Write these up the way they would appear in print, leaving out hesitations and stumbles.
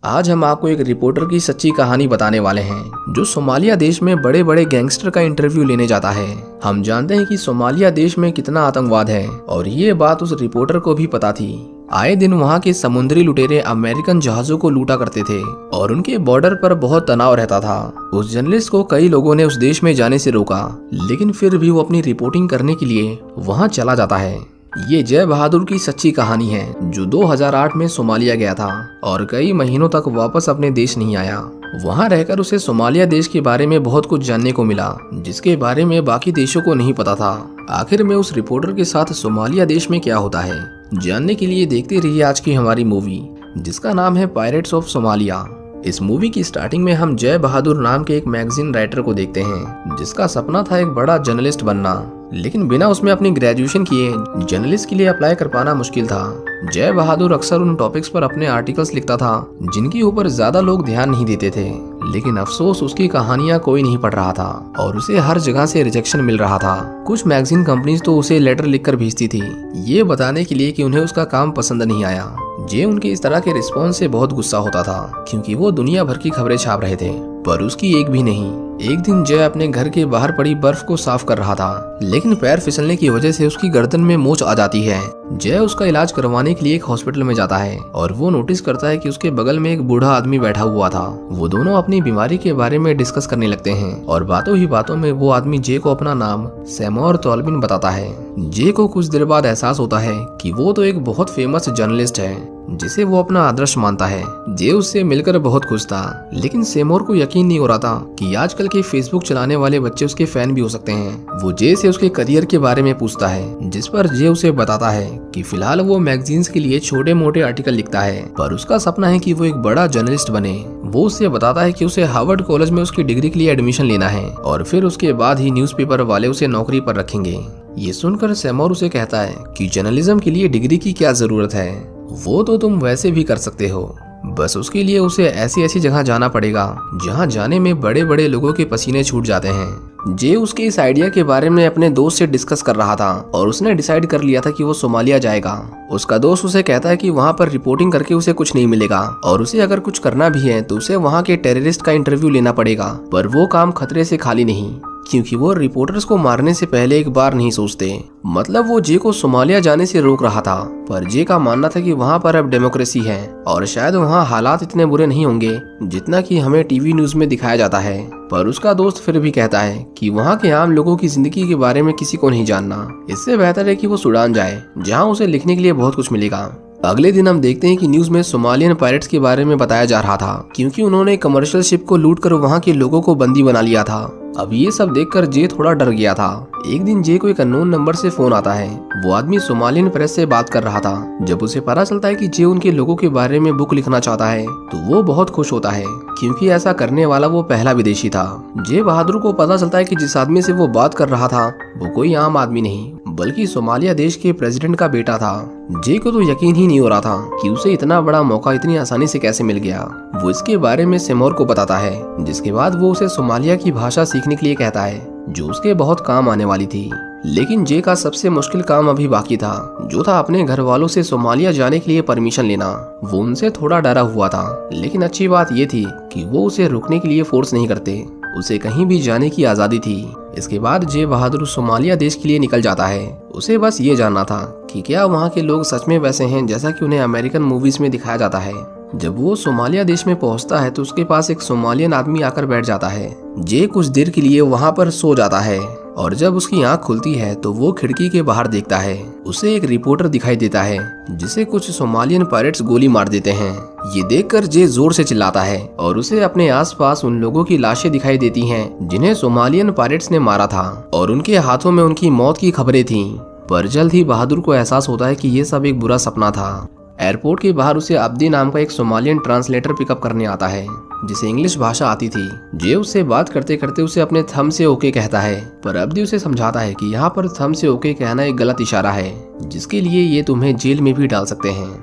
आज हम आपको एक रिपोर्टर की सच्ची कहानी बताने वाले हैं जो सोमालिया देश में बड़े बड़े गैंगस्टर का इंटरव्यू लेने जाता है। हम जानते हैं कि सोमालिया देश में कितना आतंकवाद है और ये बात उस रिपोर्टर को भी पता थी। आए दिन वहाँ के समुद्री लुटेरे अमेरिकन जहाजों को लूटा करते थे और उनके बॉर्डर पर बहुत तनाव रहता था। उस जर्नलिस्ट को कई लोगों ने उस देश में जाने से रोका, लेकिन फिर भी वो अपनी रिपोर्टिंग करने के लिए वहाँ चला जाता है। ये जय बहादुर की सच्ची कहानी है जो 2008 में सोमालिया गया था और कई महीनों तक वापस अपने देश नहीं आया। वहाँ रहकर उसे सोमालिया देश के बारे में बहुत कुछ जानने को मिला जिसके बारे में बाकी देशों को नहीं पता था। आखिर में उस रिपोर्टर के साथ सोमालिया देश में क्या होता है, जानने के लिए देखते रहिए आज की हमारी मूवी जिसका नाम है पायरेट्स ऑफ सोमालिया। इस मूवी की स्टार्टिंग में हम जय बहादुर नाम के एक मैगजीन राइटर को देखते हैं जिसका सपना था एक बड़ा जर्नलिस्ट बनना, लेकिन बिना उसमें अपनी ग्रेजुएशन किए जर्नलिस्ट के लिए अप्लाई कर पाना मुश्किल था। जय बहादुर अक्सर उन टॉपिक्स पर अपने आर्टिकल्स लिखता था जिनके ऊपर ज्यादा लोग ध्यान नहीं देते थे, लेकिन अफसोस उसकी कहानियां कोई नहीं पढ़ रहा था और उसे हर जगह से रिजेक्शन मिल रहा था। कुछ मैगजीन कंपनीज तो उसे लेटर लिखकर भेजती थी ये बताने के लिए कि उन्हें उसका काम पसंद नहीं आया। जय उनके इस तरह के रिस्पॉन्स से बहुत गुस्सा होता था क्योंकि वो दुनिया भर की खबरें छाप रहे थे पर उसकी एक भी नहीं। एक दिन जय अपने घर के बाहर पड़ी बर्फ को साफ कर रहा था, लेकिन पैर फिसलने की वजह से उसकी गर्दन में मोच आ जाती है। जय उसका इलाज करवाने के लिए एक हॉस्पिटल में जाता है और वो नोटिस करता है कि उसके बगल में एक बूढ़ा आदमी बैठा हुआ था। वो दोनों अपनी बीमारी के बारे में डिस्कस करने लगते हैं और बातों ही बातों में वो आदमी जय को अपना नाम सेमोर तोल्बिन बताता है। जय को कुछ देर बाद एहसास होता है कि वो तो एक बहुत फेमस जर्नलिस्ट है जिसे वो अपना आदर्श मानता है। जय उससे मिलकर बहुत खुश था, लेकिन सेमोर को यकीन नहीं हो रहा था कि आजकल के फेसबुक चलाने वाले बच्चे उसके फैन भी हो सकते हैं। वो जय से उसके करियर के बारे में पूछता है, जिस पर जय उसे बताता है कि फिलहाल वो मैगजीन्स के लिए छोटे मोटे आर्टिकल लिखता है पर उसका सपना है कि वो एक बड़ा जर्नलिस्ट बने। वो उससे बताता है कि उसे हार्वर्ड कॉलेज में उसकी डिग्री के लिए एडमिशन लेना है और फिर उसके बाद ही न्यूज़पेपर वाले उसे नौकरी पर रखेंगे। ये सुनकर सेमोर उसे कहता है कि जर्नलिज्म के लिए डिग्री की क्या जरूरत है, वो तो तुम वैसे भी कर सकते हो, बस उसके लिए उसे ऐसी ऐसी जगह जाना पड़ेगा जहां जाने में बड़े बड़े लोगों के पसीने छूट जाते हैं। जे उसके इस आइडिया के बारे में अपने दोस्त से डिस्कस कर रहा था और उसने डिसाइड कर लिया था कि वो सोमालिया जाएगा। उसका दोस्त उसे कहता है कि वहां पर रिपोर्टिंग करके उसे कुछ नहीं मिलेगा और उसे अगर कुछ करना भी है तो उसे वहां के टेररिस्ट का इंटरव्यू लेना पड़ेगा, पर वो काम खतरे से खाली नहीं क्योंकि वो रिपोर्टर्स को मारने से पहले एक बार नहीं सोचते। मतलब वो जे को सोमालिया जाने से रोक रहा था, पर जे का मानना था कि वहाँ पर अब डेमोक्रेसी है और शायद वहाँ हालात इतने बुरे नहीं होंगे जितना कि हमें टीवी न्यूज में दिखाया जाता है। पर उसका दोस्त फिर भी कहता है कि वहाँ के आम लोगों की जिंदगी के बारे में किसी को नहीं जानना, इससे बेहतर है कि वो सूडान जाए जहाँ उसे लिखने के लिए बहुत कुछ मिलेगा। अगले दिन हम देखते हैं कि न्यूज में सोमालियन पायरेट्स के बारे में बताया जा रहा था क्योंकि उन्होंने कमर्शियल शिप को लूटकर वहां के लोगों को बंदी बना लिया था। अब ये सब देखकर जे थोड़ा डर गया था। एक दिन जे को एक अननोन नंबर से फोन आता है। वो आदमी सोमालियन प्रेस से बात कर रहा था। जब उसे पता चलता है कि जे उनके लोगों के बारे में बुक लिखना चाहता है तो वो बहुत खुश होता है क्योंकि ऐसा करने वाला वो पहला विदेशी था। जे बहादुर को पता चलता है कि जिस आदमी से वो बात कर रहा था वो कोई आम आदमी नहीं बल्कि सोमालिया देश के प्रेसिडेंट का बेटा था। जे को तो यकीन ही नहीं हो रहा था कि उसे इतना बड़ा मौका इतनी आसानी से कैसे मिल गया। वो इसके बारे में सेमोर को बताता है, जिसके बाद वो उसे सोमालिया की भाषा सीखने के लिए कहता है जो उसके बहुत काम आने वाली थी। लेकिन जे का सबसे मुश्किल काम अभी बाकी था, जो था अपने घर वालों से सोमालिया जाने के लिए परमिशन लेना। वो उनसे थोड़ा डरा हुआ था, लेकिन अच्छी बात ये थी कि वो उसे रुकने के लिए फोर्स नहीं करते, उसे कहीं भी जाने की आजादी थी। इसके बाद जे बहादुर सोमालिया देश के लिए निकल जाता है। उसे बस ये जानना था कि क्या वहाँ के लोग सच में वैसे हैं जैसा कि उन्हें अमेरिकन मूवीज में दिखाया जाता है। जब वो सोमालिया देश में पहुंचता है तो उसके पास एक सोमालियन आदमी आकर बैठ जाता है। जे कुछ देर के लिए वहाँ पर सो जाता है और जब उसकी आंख खुलती है तो वो खिड़की के बाहर देखता है। उसे एक रिपोर्टर दिखाई देता है जिसे कुछ सोमालियन पायरेट्स गोली मार देते हैं। ये देखकर जे जोर से चिल्लाता है और उसे अपने आसपास उन लोगों की लाशें दिखाई देती हैं जिन्हें सोमालियन पायरेट्स ने मारा था और उनके हाथों में उनकी मौत की खबरें थीं। पर जल्द ही बहादुर को एहसास होता है कि ये सब एक बुरा सपना था। एयरपोर्ट के बाहर उसे अब्दी नाम का एक सोमालियन ट्रांसलेटर पिकअप करने आता है जिसे इंग्लिश भाषा आती थी। जे उससे बात करते करते उसे अपने थंब से ओके कहता है, पर अब्दी उसे समझाता है कि यहाँ पर थंब से ओके कहना एक गलत इशारा है जिसके लिए ये तुम्हें जेल में भी डाल सकते हैं।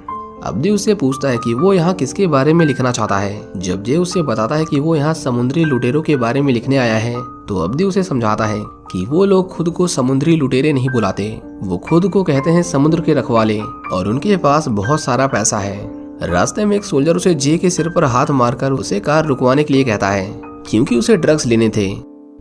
अब्दी उससे पूछता है कि वो यहाँ किसके बारे में लिखना चाहता है। जब जे उससे बताता है कि वो यहाँ समुद्री लुटेरों के बारे में लिखने आया है तो अब्दी उसे समझाता है कि वो लोग खुद को समुद्री लुटेरे नहीं बुलाते, वो खुद को कहते हैं समुद्र के रखवाले और उनके पास बहुत सारा पैसा है। रास्ते में एक सोल्जर उसे जे के सिर पर हाथ मारकर उसे कार रुकवाने के लिए कहता है क्योंकि उसे ड्रग्स लेने थे।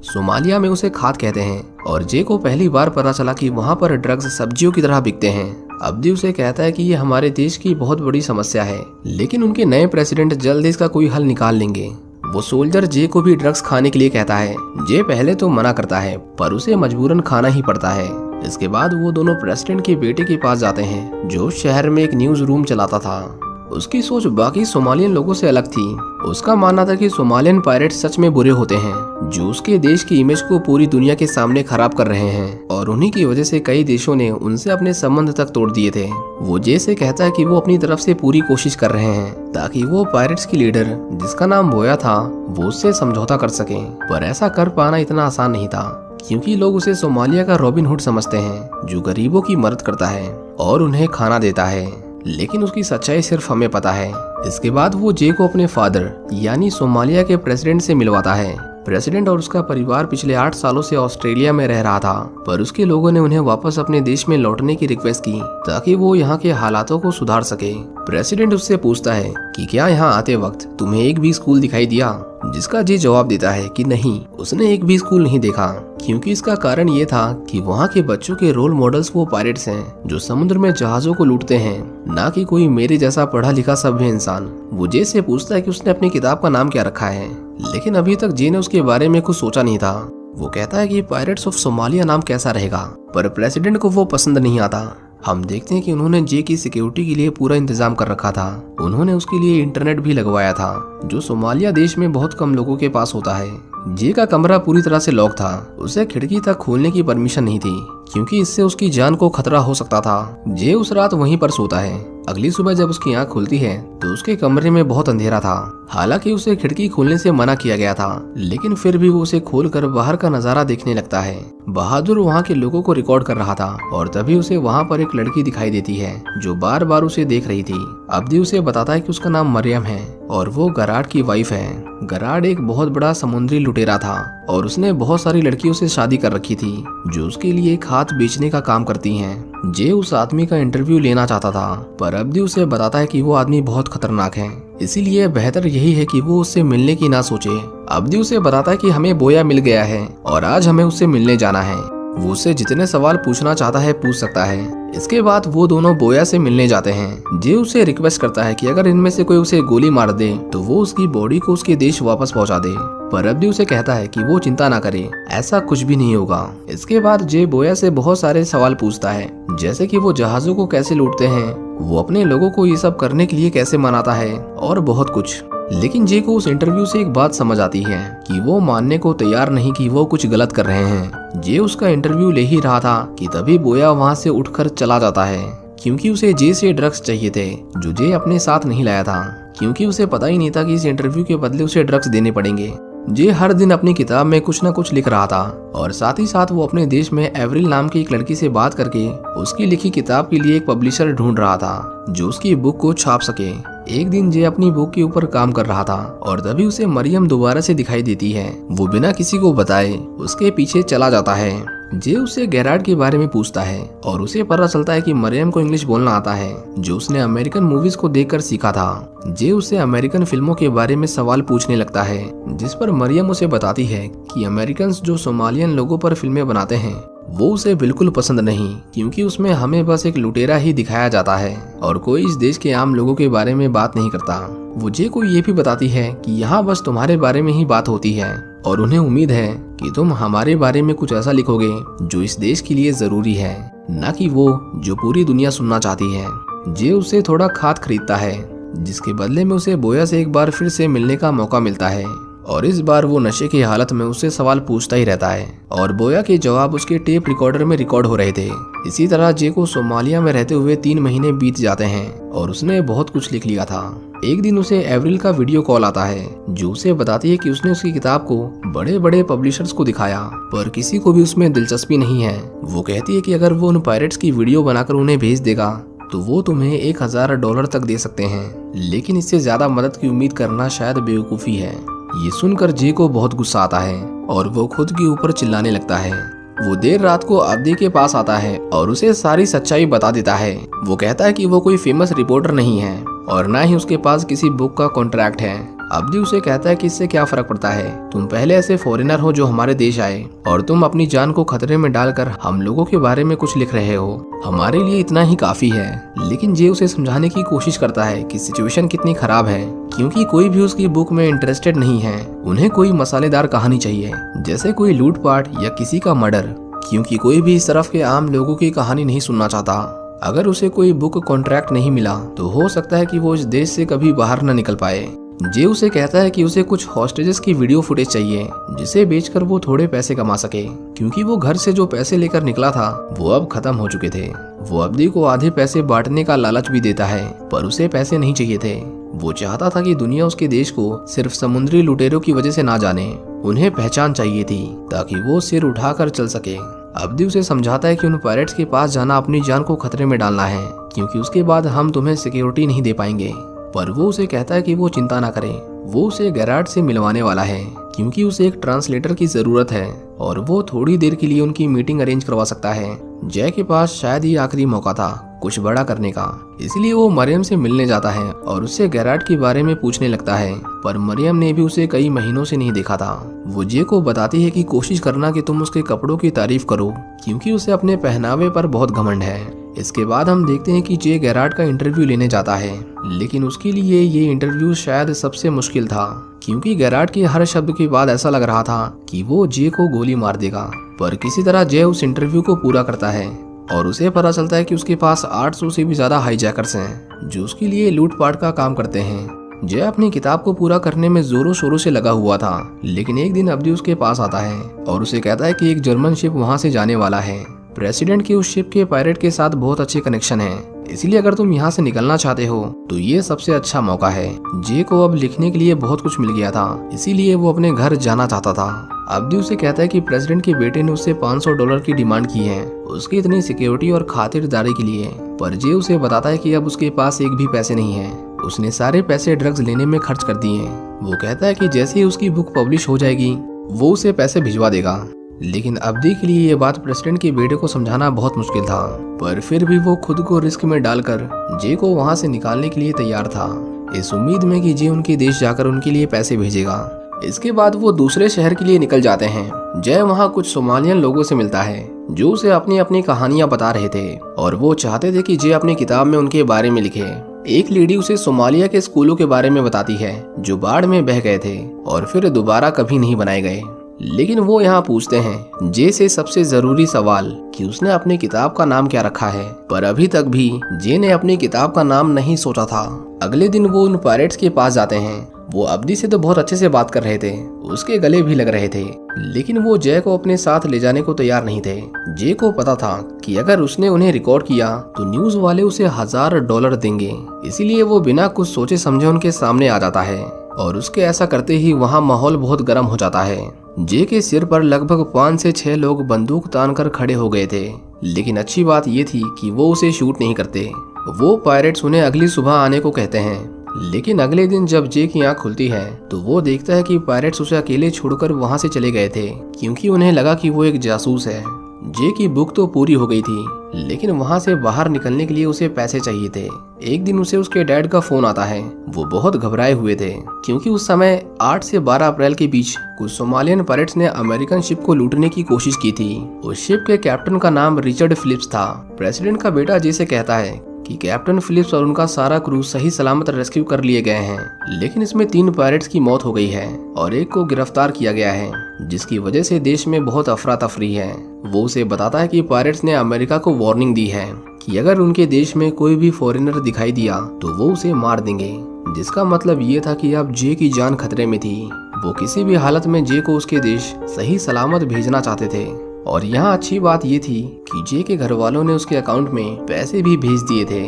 सोमालिया में उसे खाद कहते हैं और जे को पहली बार पता चला कि वहाँ पर ड्रग्स सब्जियों की तरह बिकते हैं। अब्दी उसे कहता है कि ये हमारे देश की बहुत बड़ी समस्या है, लेकिन उनके नए प्रेसिडेंट जल्द इसका कोई हल निकाल लेंगे। वो सोल्जर जे को भी ड्रग्स खाने के लिए कहता है। जे पहले तो मना करता है पर उसे मजबूरन खाना ही पड़ता है। इसके बाद वो दोनों प्रेसिडेंट के बेटे के पास जाते हैं जो शहर में एक न्यूज रूम चलाता था। उसकी सोच बाकी सोमालियन लोगों से अलग थी। उसका मानना था कि सोमालियन पायरेट्स सच में बुरे होते हैं जो उसके देश की इमेज को पूरी दुनिया के सामने खराब कर रहे हैं और उन्हीं की वजह से कई देशों ने उनसे अपने संबंध तक तोड़ दिए थे। वो जे से कहता है कि वो अपनी तरफ से पूरी कोशिश कर रहे हैं ताकि वो पायरेट्स की लीडर जिसका नाम बोया था वो उससे समझौता कर सके, पर ऐसा कर पाना इतना आसान नहीं था क्योंकि लोग उसे सोमालिया का रॉबिन हुड समझते हैं जो गरीबों की मदद करता है और उन्हें खाना देता है, लेकिन उसकी सच्चाई सिर्फ हमें पता है। इसके बाद वो जे को अपने फादर यानी सोमालिया के प्रेसिडेंट से मिलवाता है। प्रेसिडेंट और उसका परिवार पिछले 8 सालों से ऑस्ट्रेलिया में रह रहा था, पर उसके लोगों ने उन्हें वापस अपने देश में लौटने की रिक्वेस्ट की ताकि वो यहाँ के हालातों को सुधार सके। प्रेसिडेंट उससे पूछता है कि क्या यहाँ आते वक्त तुम्हें एक भी स्कूल दिखाई दिया, जिसका जे जवाब देता है कि नहीं, उसने एक भी स्कूल नहीं देखा, क्योंकि इसका कारण ये था कि वहाँ के बच्चों के रोल मॉडल्स वो पायरेट्स हैं जो समुद्र में जहाजों को लूटते हैं, ना कि कोई मेरे जैसा पढ़ा लिखा सभ्य इंसान। वो जे से पूछता है कि उसने अपनी किताब का नाम क्या रखा है, लेकिन अभी तक जे ने उसके बारे में कुछ सोचा नहीं था। वो कहता है कि पायरेट्स ऑफ सोमालिया नाम कैसा रहेगा, पर प्रेसिडेंट को वो पसंद नहीं आता। हम देखते हैं कि उन्होंने जे की सिक्योरिटी के लिए पूरा इंतजाम कर रखा था। उन्होंने उसके लिए इंटरनेट भी लगवाया था जो सोमालिया देश में बहुत कम लोगों के पास होता है। जे का कमरा पूरी तरह से लॉक था, उसे खिड़की तक खोलने की परमिशन नहीं थी क्योंकि इससे उसकी जान को खतरा हो सकता था। जे उस रात वहीं पर सोता है। अगली सुबह जब उसकी आंख खुलती है तो उसके कमरे में बहुत अंधेरा था। हालांकि उसे खिड़की खोलने से मना किया गया था, लेकिन फिर भी वो उसे खोलकर बाहर का नजारा देखने लगता है। बहादुर वहाँ के लोगों को रिकॉर्ड कर रहा था और तभी उसे वहाँ पर एक लड़की दिखाई देती है जो बार बार उसे देख रही थी। अब्दी उसे बताता है कि उसका नाम मरियम है और वो गराड की वाइफ है। गराड एक बहुत बड़ा समुद्री लुटेरा था और उसने बहुत सारी लड़कियों से शादी कर रखी थी जो उसके लिए खाद बेचने का काम करती हैं। जे उस आदमी का इंटरव्यू लेना चाहता था, पर अब्दी उसे बताता है कि वो आदमी बहुत खतरनाक है, इसीलिए बेहतर यही है कि वो उससे मिलने की ना सोचे। अब्दी उसे बताता है कि हमें बोया मिल गया है और आज हमें उससे मिलने जाना है। वो उससे जितने सवाल पूछना चाहता है पूछ सकता है। इसके बाद वो दोनों बोया से मिलने जाते हैं। जे उसे रिक्वेस्ट करता है कि अगर इनमें से कोई उसे गोली मार दे तो वो उसकी बॉडी को उसके देश वापस पहुंचा दे, पर अब्दी उसे कहता है कि वो चिंता ना करे, ऐसा कुछ भी नहीं होगा। इसके बाद जे बोया से बहुत सारे सवाल पूछता है, जैसे कि वो जहाजों को कैसे लूटते हैं, वो अपने लोगों को ये सब करने के लिए कैसे मनाता है और बहुत कुछ। लेकिन जे को उस इंटरव्यू से एक बात समझ आती है कि वो मानने को तैयार नहीं कि वो कुछ गलत कर रहे हैं। जे उसका इंटरव्यू ले ही रहा था कि तभी बोया वहाँ से उठकर चला जाता है क्योंकि उसे जे से ड्रग्स चाहिए थे जो जे अपने साथ नहीं लाया था, क्योंकि उसे पता ही नहीं था कि इस इंटरव्यू के बदले उसे ड्रग्स देने पड़ेंगे। जे हर दिन अपनी किताब में कुछ न कुछ लिख रहा था और साथ ही साथ वो अपने देश में एवरिल नाम की एक लड़की से बात करके उसकी लिखी किताब के लिए एक पब्लिशर ढूंढ रहा था जो उसकी बुक को छाप सके। एक दिन जे अपनी बुक के ऊपर काम कर रहा था और तभी उसे मरियम दोबारा से दिखाई देती है। वो बिना किसी को बताए उसके पीछे चला जाता है। जे उससे गैराड के बारे में पूछता है और उसे पता चलता है कि मरियम को इंग्लिश बोलना आता है जो उसने अमेरिकन मूवीज को देखकर सीखा था। जे उससे अमेरिकन फिल्मों के बारे में सवाल पूछने लगता है, जिस पर मरियम उसे बताती है कि अमेरिकन जो सोमालियन लोगों पर फिल्में बनाते हैं वो उसे बिल्कुल पसंद नहीं, क्योंकि उसमें हमें बस एक लुटेरा ही दिखाया जाता है और कोई इस देश के आम लोगों के बारे में बात नहीं करता। वो जे को ये भी बताती है कि यहाँ बस तुम्हारे बारे में ही बात होती है और उन्हें उम्मीद है कि तुम हमारे बारे में कुछ ऐसा लिखोगे जो इस देश के लिए जरूरी है, न कि वो जो पूरी दुनिया सुनना चाहती है। जे उससे थोड़ा खाद खरीदता है जिसके बदले में उसे बोया से एक बार फिर से मिलने का मौका मिलता है और इस बार वो नशे की हालत में उससे सवाल पूछता ही रहता है और बोया के जवाब उसके टेप रिकॉर्डर में रिकॉर्ड हो रहे थे। इसी तरह जे को सोमालिया में रहते हुए 3 महीने बीत जाते हैं और उसने बहुत कुछ लिख लिया था। एक दिन उसे एवरिल का वीडियो कॉल आता है जो उसे बताती है कि उसने उसकी किताब को बड़े बड़े पब्लिशर्स को दिखाया, पर किसी को भी उसमें दिलचस्पी नहीं है। वो कहती है कि अगर वो उन पायरेट्स की वीडियो बनाकर उन्हें भेज देगा तो वो तुम्हें $1000 तक दे सकते हैं, लेकिन इससे ज्यादा मदद की उम्मीद करना शायद बेवकूफ़ी है। ये सुनकर जे को बहुत गुस्सा आता है और वो खुद के ऊपर चिल्लाने लगता है। वो देर रात को अब्दी के पास आता है और उसे सारी सच्चाई बता देता है। वो कहता है कि वो कोई फेमस रिपोर्टर नहीं है, और ना ही उसके पास किसी बुक का कॉन्ट्रैक्ट है। अब्दी उसे कहता है कि इससे क्या फर्क पड़ता है, तुम पहले ऐसे फॉरेनर हो जो हमारे देश आए और तुम अपनी जान को खतरे में डालकर हम लोगों के बारे में कुछ लिख रहे हो, हमारे लिए इतना ही काफी है। लेकिन जे उसे समझाने की कोशिश करता है कि सिचुएशन कितनी खराब है, क्योंकि कोई भी उसकी बुक में इंटरेस्टेड नहीं है। उन्हें कोई मसालेदार कहानी चाहिए, जैसे कोई लूटपाट या किसी का मर्डर, क्योंकि कोई भी इस तरफ के आम लोगों की कहानी नहीं सुनना चाहता। अगर उसे कोई बुक कॉन्ट्रैक्ट नहीं मिला तो हो सकता है कि वो इस देश से कभी बाहर न निकल पाए। जे उसे कहता है कि उसे कुछ हॉस्टेजेस की वीडियो फुटेज चाहिए जिसे बेचकर वो थोड़े पैसे कमा सके, क्योंकि वो घर से जो पैसे लेकर निकला था वो अब खत्म हो चुके थे। वो अब्दी को आधे पैसे बांटने का लालच भी देता है, पर उसे पैसे नहीं चाहिए थे। वो चाहता था कि दुनिया उसके देश को सिर्फ समुद्री लुटेरों की वजह से ना जाने, उन्हें पहचान चाहिए थी ताकि वो सिर उठाकर चल सके। अब्दी उसे समझाता है कि उन पायरेट्स के पास जाना अपनी जान को खतरे में डालना है, क्योंकि उसके बाद हम तुम्हें सिक्योरिटी नहीं दे पाएंगे। पर वो उसे कहता है कि वो चिंता ना करे, वो उसे गैराड से मिलवाने वाला है, क्योंकि उसे एक ट्रांसलेटर की जरूरत है और वो थोड़ी देर के लिए उनकी मीटिंग अरेंज करवा सकता है। जय के पास शायद ये आखिरी मौका था कुछ बड़ा करने का, इसलिए वो मरियम से मिलने जाता है और उससे गैराड के बारे में पूछने लगता है। पर मरियम ने भी उसे कई महीनों से नहीं देखा था। वो जे को बताती है कि कोशिश करना कि तुम उसके कपड़ों की तारीफ करो, क्योंकि उसे अपने पहनावे पर बहुत घमंड है। इसके बाद हम देखते हैं कि जे गैराड का इंटरव्यू लेने जाता है, लेकिन उसके लिए ये इंटरव्यू शायद सबसे मुश्किल था, क्योंकि गैराड के हर शब्द के बाद ऐसा लग रहा था कि वो जे को गोली मार देगा। पर किसी तरह जे उस इंटरव्यू को पूरा करता है और उसे पता चलता है कि उसके पास 800 से भी ज्यादा हाईजैकर्स हैं जो उसके लिए लूटपाट का काम करते हैं। जय अपनी किताब को पूरा करने में जोरों शोरों से लगा हुआ था, लेकिन एक दिन अब्दी उसके पास आता है और उसे कहता है कि एक जर्मन शिप वहां से जाने वाला है। प्रेसिडेंट के उस शिप के पायरेट के साथ बहुत अच्छे कनेक्शन हैं, इसलिए अगर तुम यहाँ से निकलना चाहते हो तो ये सबसे अच्छा मौका है। जे को अब लिखने के लिए बहुत कुछ मिल गया था, इसीलिए वो अपने घर जाना चाहता था। अब्दी उसे कहता है कि प्रेसिडेंट के बेटे ने उससे $500 की डिमांड की है उसकी इतनी सिक्योरिटी और खातिरदारी के लिए। पर जे उसे बताता है कि अब उसके पास एक भी पैसे नहीं है, उसने सारे पैसे ड्रग्स लेने में खर्च कर दिए हैं। वो कहता है कि जैसे ही उसकी बुक पब्लिश हो जाएगी वो उसे पैसे भिजवा देगा। लेकिन अब्दी के लिए ये बात प्रेसिडेंट के बेटे को समझाना बहुत मुश्किल था, पर फिर भी वो खुद को रिस्क में डालकर जे को वहाँ से निकालने के लिए तैयार था, इस उम्मीद में कि जे उनके देश जाकर उनके लिए पैसे भेजेगा। इसके बाद वो दूसरे शहर के लिए निकल जाते हैं। जय वहाँ कुछ सोमालियन लोगों से मिलता है जो उसे अपनी अपनी कहानियां बता रहे थे और वो चाहते थे कि जय अपनी किताब में उनके बारे में लिखे। एक लेडी उसे सोमालिया के स्कूलों के बारे में बताती है जो बाढ़ में बह गए थे और फिर दोबारा कभी नहीं बनाए गए। लेकिन वो यहाँ पूछते हैं जे से सबसे जरूरी सवाल कि उसने अपनी किताब का नाम क्या रखा है, पर अभी तक भी जे ने अपनी किताब का नाम नहीं सोचा था। अगले दिन वो उन पायरेट्स के पास जाते हैं। वो अब्दी से तो बहुत अच्छे से बात कर रहे थे, उसके गले भी लग रहे थे, लेकिन वो जय को अपने साथ ले जाने को तैयार नहीं थे। जय को पता था कि अगर उसने उन्हें रिकॉर्ड किया तो न्यूज वाले उसे $1000 देंगे, इसीलिए वो बिना कुछ सोचे समझे उनके सामने आ जाता है और उसके ऐसा करते ही वहाँ माहौल बहुत गर्म हो जाता है। जे के सिर पर लगभग 5 से 6 लोग बंदूक तान कर खड़े हो गए थे, लेकिन अच्छी बात ये थी कि वो उसे शूट नहीं करते। वो पायरेट्स उन्हें अगली सुबह आने को कहते हैं, लेकिन अगले दिन जब जे की आंख खुलती है तो वो देखता है कि पायरेट्स उसे अकेले छोड़कर वहां से चले गए थे, क्योंकि उन्हें लगा कि वो एक जासूस है। जे की बुक तो पूरी हो गई थी, लेकिन वहां से बाहर निकलने के लिए उसे पैसे चाहिए थे। एक दिन उसे उसके डैड का फोन आता है। वो बहुत घबराए हुए थे, क्योंकि उस समय 8 से 12 अप्रैल के बीच कुछ सोमालियन पायरेट्स ने अमेरिकन शिप को लूटने की कोशिश की थी। उस शिप के कैप्टन का नाम रिचर्ड फिलिप्स था। प्रेसिडेंट का बेटा जे से कहता है कि कैप्टन फिलिप्स और उनका सारा क्रू सही सलामत रेस्क्यू कर लिए गए हैं, लेकिन इसमें 3 पायरेट्स की मौत हो गई है और एक को गिरफ्तार किया गया है, जिसकी वजह से देश में बहुत अफरा तफरी है। वो उसे बताता है कि पायरेट्स ने अमेरिका को वार्निंग दी है कि अगर उनके देश में कोई भी फॉरेनर दिखाई दिया तो वो उसे मार देंगे, जिसका मतलब ये था कि अब जे की जान खतरे में थी। वो किसी भी हालत में जे को उसके देश सही सलामत भेजना चाहते थे। और यहाँ अच्छी बात ये थी कि जे के घर वालों ने उसके अकाउंट में पैसे भी भेज दिए थे।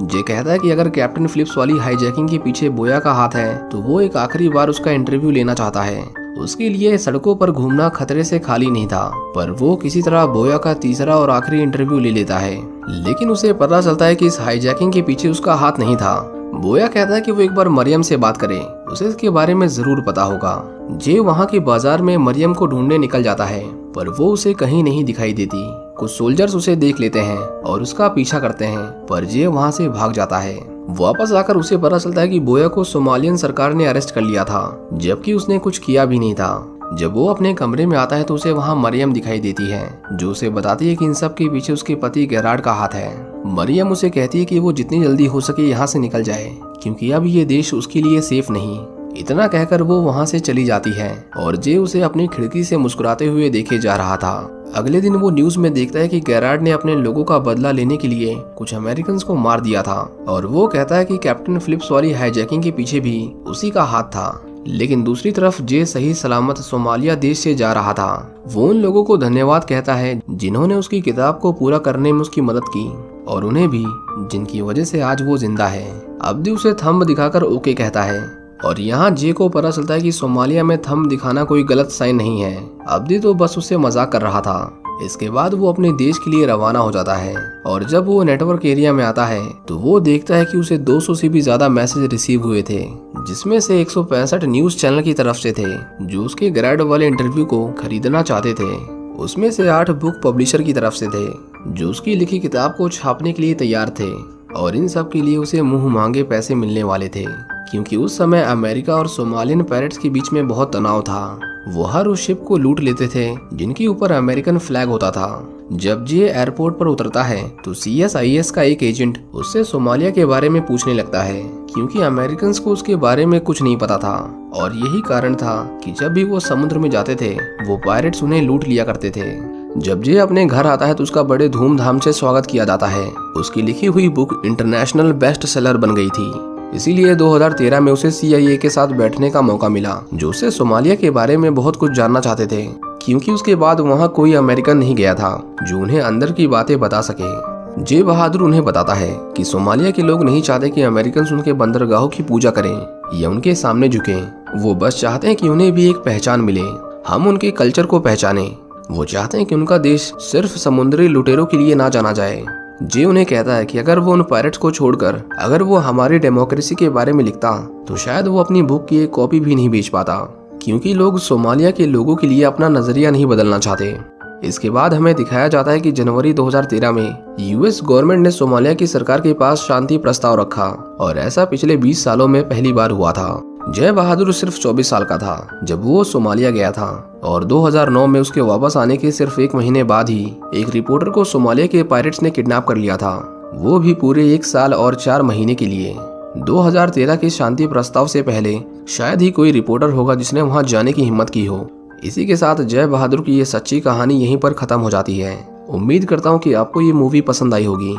जे कहता है कि अगर कैप्टन फिलिप्स वाली हाईजैकिंग के पीछे बोया का हाथ है तो वो एक आखिरी बार उसका इंटरव्यू लेना चाहता है। उसके लिए सड़कों पर घूमना खतरे से खाली नहीं था, पर वो किसी तरह बोया का तीसरा और आखिरी इंटरव्यू ले लेता है। लेकिन उसे पता चलता है कि इस हाईजैकिंग के पीछे उसका हाथ नहीं था। बोया कहता है कि वो एक बार मरियम से बात करे, उसे इसके बारे में जरूर पता होगा। जे वहाँ के बाजार में मरियम को ढूंढने निकल जाता है, पर वो उसे कहीं नहीं दिखाई देती। कुछ सोल्जर्स उसे देख लेते हैं और उसका पीछा करते हैं, पर जे वहाँ से भाग जाता है। वापस आकर उसे पता चलता है कि बोया को सोमालियन सरकार ने अरेस्ट कर लिया था, जबकि उसने कुछ किया भी नहीं था। जब वो अपने कमरे में आता है तो उसे वहाँ मरियम दिखाई देती है, जो उसे बताती है कि इन सब के पीछे उसके पति गेरार्ड का हाथ है। मरियम उसे कहती है कि वो जितनी जल्दी हो सके यहाँ से निकल जाए, क्योंकि अब ये देश उसके लिए सेफ नहीं। इतना कहकर वो वहाँ से चली जाती है और जे उसे अपनी खिड़की से मुस्कुराते हुए देखे जा रहा था। अगले दिन वो न्यूज में देखता है कि गेरार्ड ने अपने लोगों का बदला लेने के लिए कुछ अमेरिकन को मार दिया था, और वो कहता है कि कैप्टन फिलिप्स वाली हाईजैकिंग के पीछे भी उसी का हाथ था। लेकिन दूसरी तरफ जे सही सलामत सोमालिया देश से जा रहा था। वो उन लोगों को धन्यवाद कहता है जिन्होंने उसकी किताब को पूरा करने में उसकी मदद की, और उन्हें भी जिनकी वजह से आज वो जिंदा है। अब्दी उसे थंब दिखाकर ओके कहता है, और यहाँ जे को पता चलता है कि सोमालिया में थंब दिखाना कोई गलत साइन नहीं है। अब्दी तो बस उससे मजाक कर रहा था। इसके बाद वो अपने देश के लिए रवाना हो जाता है, और जब वो नेटवर्क एरिया में आता है तो वो देखता है कि उसे 200 से भी ज्यादा मैसेज रिसीव हुए थे, जिसमें से 165 न्यूज चैनल की तरफ से थे जो उसके ग्रेड वाले इंटरव्यू को खरीदना चाहते थे। उसमें से 8 बुक पब्लिशर की तरफ से थे जो उसकी लिखी किताब को छापने के लिए तैयार थे, और इन सब के लिए उसे मुंह मांगे पैसे मिलने वाले थे, क्योंकि उस समय अमेरिका और सोमालियन पायरेट्स के बीच में बहुत तनाव था। वो हर उस शिप को लूट लेते थे जिनके ऊपर अमेरिकन फ्लैग होता था। जब जे एयरपोर्ट पर उतरता है तो CSIS का एक एजेंट उससे सोमालिया के बारे में पूछने लगता है, क्योंकि अमेरिकन को उसके बारे में कुछ नहीं पता था, और यही कारण था कि जब भी वो समुद्र में जाते थे वो पायरेट्स उन्हें लूट लिया करते थे। जब जे अपने घर आता है तो उसका बड़े धूमधाम से स्वागत किया जाता है। उसकी लिखी हुई बुक इंटरनेशनल बेस्ट सेलर बन गई थी, इसीलिए 2013 में उसे CIA के साथ बैठने का मौका मिला, जो उसे सोमालिया के बारे में बहुत कुछ जानना चाहते थे, क्योंकि उसके बाद वहाँ कोई अमेरिकन नहीं गया था जो उन्हें अंदर की बातें बता सके। जे बहादुर उन्हें बताता है कि सोमालिया के लोग नहीं चाहते कि अमेरिकन उनके बंदरगाहों की पूजा करें या उनके सामने झुकें। वो बस चाहते हैं कि उन्हें भी एक पहचान मिले, हम उनके कल्चर को पहचाने। वो चाहते हैं कि उनका देश सिर्फ समुद्री लुटेरों के लिए ना जाना जाए। जे उन्हें कहता है कि अगर वो उन पायरेट्स को छोड़कर अगर वो हमारी डेमोक्रेसी के बारे में लिखता तो शायद वो अपनी बुक की एक कॉपी भी नहीं बेच पाता, क्योंकि लोग सोमालिया के लोगों के लिए अपना नजरिया नहीं बदलना चाहते। इसके बाद हमें दिखाया जाता है कि जनवरी 2013 में US गवर्नमेंट ने सोमालिया की सरकार के पास शांति प्रस्ताव रखा, और ऐसा पिछले 20 सालों में पहली बार हुआ था। जय बहादुर सिर्फ 24 साल का था जब वो सोमालिया गया था, और 2009 में उसके वापस आने के सिर्फ 1 महीने बाद ही एक रिपोर्टर को सोमालिया के पायरेट्स ने किडनैप कर लिया था, वो भी पूरे 1 साल और 4 महीने के लिए। 2013 के शांति प्रस्ताव से पहले शायद ही कोई रिपोर्टर होगा जिसने वहां जाने की हिम्मत की हो। इसी के साथ जय बहादुर की ये सच्ची कहानी यहीं पर खत्म हो जाती है। उम्मीद करता हूँ कि आपको ये मूवी पसंद आई होगी।